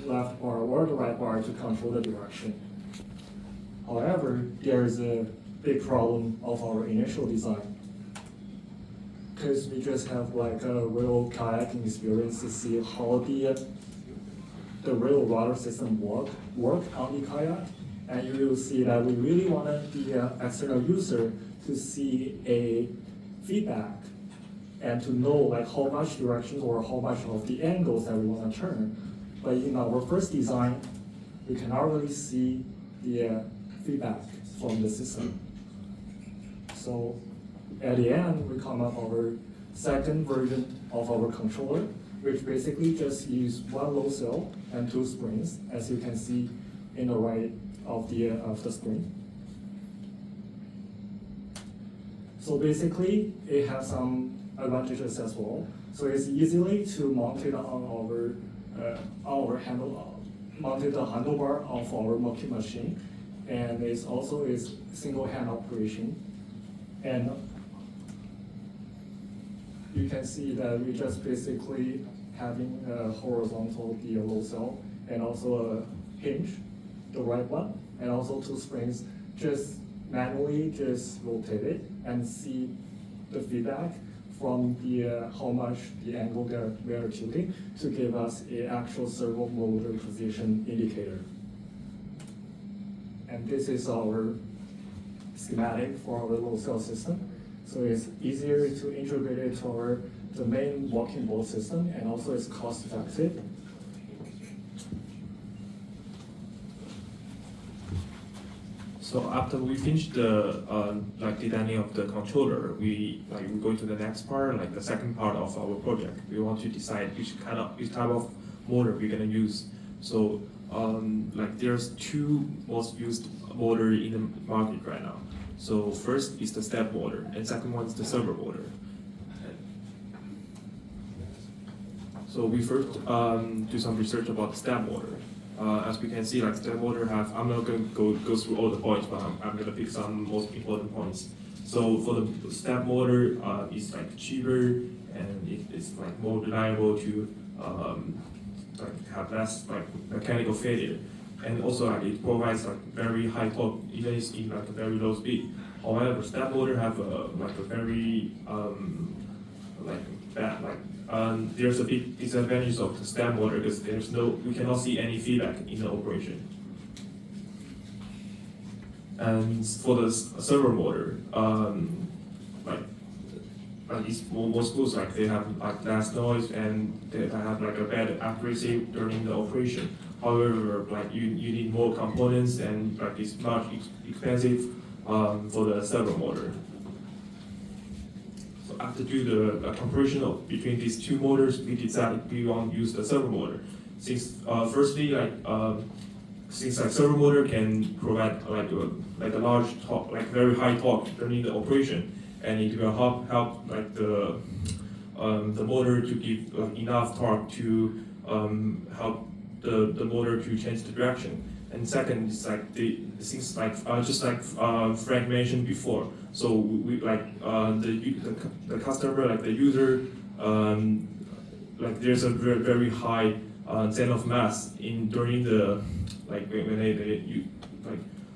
left bar or the right bar to control the direction. However, there's a big problem of our initial design, because we just have like a real kayaking experience to see how the real rudder system work on the kayak, and you will see that we really wanted the external user to see a feedback and to know like how much direction or how much of the angles that we want to turn. But in our first design, we cannot really see the feedback from the system. So at the end, we come up our second version of our controller, which basically just use one load cell and two springs, as you can see in the right of the screen. So basically, it has some advantages as well. So it's easily to mount it on our mounted the handlebar of our milking machine, and it's also is single hand operation. And you can see that we just basically having a horizontal load cell and also a hinge, the right one, and also two springs, just manually just rotate it and see the feedback from the how much the angle we are tilting to give us an actual servo motor position indicator. And this is our schematic for our load cell system. So it's easier to integrate it to the main walking boat system, and also it's cost effective. So after we finish the designing of the controller, we go to the next part, like the second part of our project. We want to decide which type of motor we're gonna use. So there's two most used motor in the market right now. So first is the step motor, and second one is the servo motor. So we first do some research about the step motor. As we can see, like step motor I'm not going to go through all the points, but I'm going to pick some most important points. So for the step motor, it's like cheaper, and it's like more reliable to have less like mechanical failure, and also like it provides like very high torque even in like a very low speed. However, step motor have a very there's a big disadvantage of the step motor because we cannot see any feedback in the operation. And for the servo motor, it's more smooth, like they have like less noise and they have like a better accuracy during the operation. However, like you need more components and like it's much expensive for the servo motor. So after do the comparison between these two motors, we decided we want to use the servo motor. Since firstly, since servo motor can provide like a large torque, like very high torque during the operation, and it will help like the motor to give enough torque to help the motor to change the direction. And second is like just like Frank mentioned before. So we the customer, like the user, there's a very high center of mass during the when they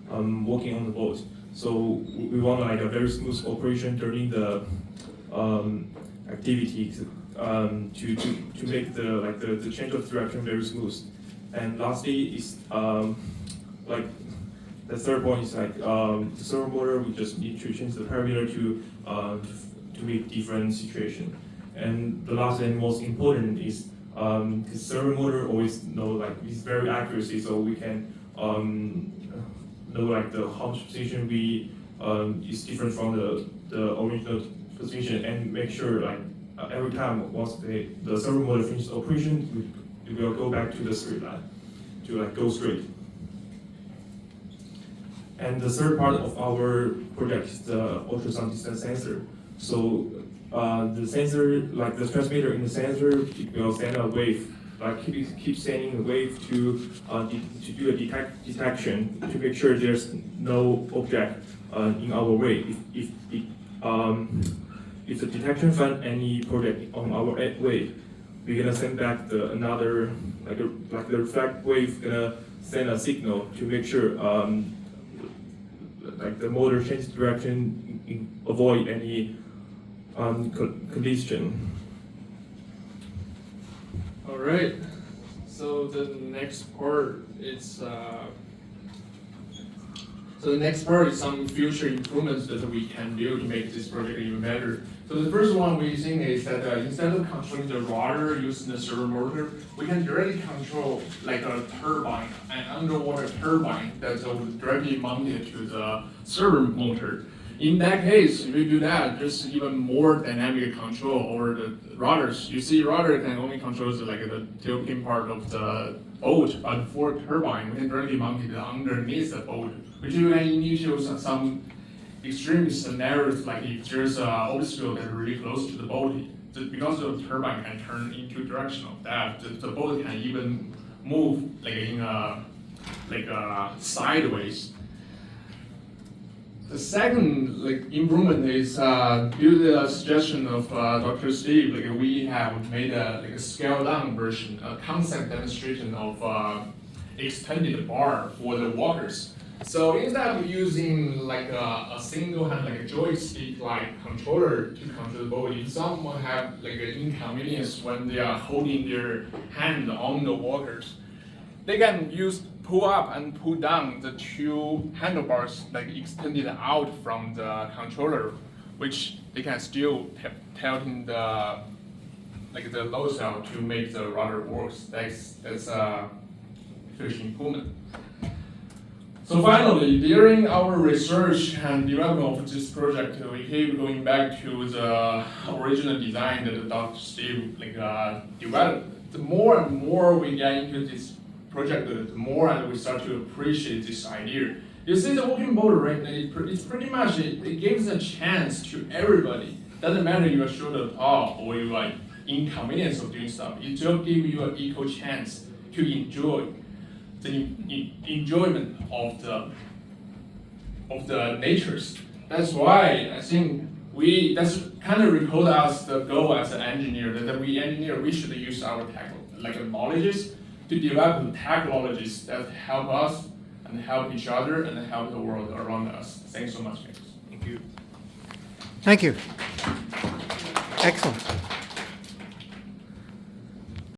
walking on the boat. So we want like a very smooth operation during the activity to make the change of direction very smooth. And lastly is the third point is the servo motor. We just need to change the parameter to meet different situation. And the last and most important is the servo motor always know it's very accuracy, so we can know the how much position we is different from the original position, and make sure every time once the servo motor finishes operation, we will go back to the straight line to go straight. And the third part of our project is the ultrasound distance sensor. So the sensor, the transmitter in the sensor, it will send a wave, keep sending a wave to do a detection to make sure there's no object in our way. If the detection find any project on our way, we're gonna send back another like the reflect wave gonna send a signal to make sure like the motor changes direction, avoid any collision. All right. So the next part is some future improvements that we can do to make this project even better. So the first one we think is that instead of controlling the rudder using the servo motor, we can directly control like a turbine, an underwater turbine that's directly mounted to the servo motor. In that case, if we do that, there's even more dynamic control over the rudders. You see, rudder can only control the tilting part of the boat, but for turbine, we can directly mount it underneath the boat, which you can initiate some extreme scenarios, like if there's an obstacle that's really close to the boat, because the turbine can turn into direction of that, the boat can even move sideways. The second improvement is due to the suggestion of Dr. Steve. We have made a scaled down version, a concept demonstration of extended bar for the walkers. So instead of using a single hand, a joystick controller to control the boat, if someone have an inconvenience when they are holding their hand on the walkers, they can use pull up and pull down the two handlebars extended out from the controller, which they can still tilting the load cell to make the rudder works. That's a huge improvement. So finally, during our research and development of this project, we keep going back to the original design that Dr. Steve developed. The more and more we get into this project, the more and we start to appreciate this idea. You see the walking boat, right? It's pretty much, it gives a chance to everybody. Doesn't matter you are short or tall or you are inconvenience of doing stuff. It just gives you an equal chance to enjoy the enjoyment of the natures. That's why I think that's kind of recalled us the goal as an engineer, that we should use our knowledges to develop technologies that help us and help each other and help the world around us. Thanks so much, guys. Thank you. Thank you. Excellent.